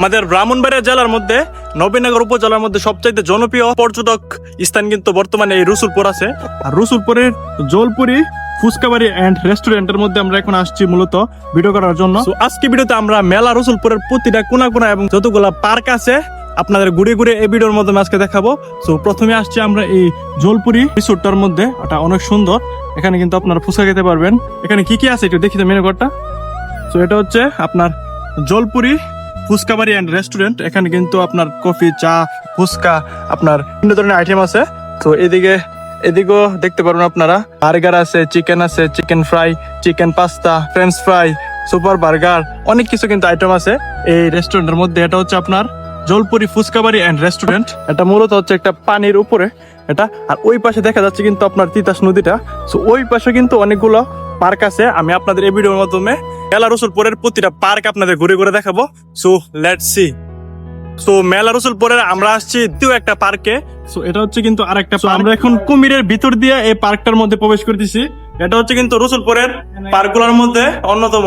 আমাদের ব্রাহ্মণবাড়িয়া জেলার মধ্যে নবীনগর উপজেলার মধ্যে সবচাইতে জনপ্রিয় পর্যটক স্থান কিন্তু বর্তমানে এই রসুলপুর আছে। আর রসুলপুরের জলপুরি ফুচকাবাড়ি এন্ড রেস্টুরেন্টের মধ্যে আমরা এখন আসছি মূলত ভিডিও করার জন্য। তো আজকে ভিডিওতে আমরা মেলা রসুলপুরের প্রতিটা কোনা কোনা এবং যতগুলা পার্ক আছে আপনাদের ঘুরে ঘুরে এই ভিডিওর মাধ্যমে আজকে দেখাবো। তো প্রথমে আসছি আমরা এই জলপুরি রিসোর্টটার মধ্যে, ওটা অনেক সুন্দর। এখানে কিন্তু আপনারা ফুচকা খেতে পারবেন। এখানে কি কি আছে একটু দেখি তো মেনু কার্ডটা। তো এটা হচ্ছে আপনার জলপুরি ফুচকাবাড়ি এন্ড রেস্টুরেন্ট। এখানে কিন্তু আপনার কফি, চা, ফুচকা, আপনার বিভিন্ন ধরনের আইটেম আছে। তো এদিকেও দেখতে পারবেন আপনারা বার্গার আছে, চিকেন আছে, chicken fry, chicken pasta, French fry, super burger, অনেক কিছু কিন্তু আইটেম আছে এই রেস্টুরেন্টের মধ্যে। এটা হচ্ছে আপনার জলপুরি ফুচকাবাড়ি এন্ড রেস্টুরেন্ট। এটা মূলত হচ্ছে একটা পানির উপরে এটা। আর ওই পাশে দেখা যাচ্ছে কিন্তু আপনার তিতাস নদীটা। তো ওই পাশে কিন্তু অনেকগুলো পার্ক আছে। আমি আপনাদের এই ভিডিওর মাধ্যমে মেলা রসুলপুরের প্রতিটা পার্ক আপনাদের ঘুরে ঘুরে দেখাবো। So let's see. সো মেলা রসুলপুরের আমরা আসছি দ্বিতীয় একটা পার্কে। সো এটা হচ্ছে কিন্তু আরেকটা। আমরা এখন কুমিরের ভিতর দিয়ে এই পার্কটার মধ্যে প্রবেশ করতেছি। এটা হচ্ছে কিন্তু রসুলপুরের পার্কগুলোর মধ্যে অন্যতম।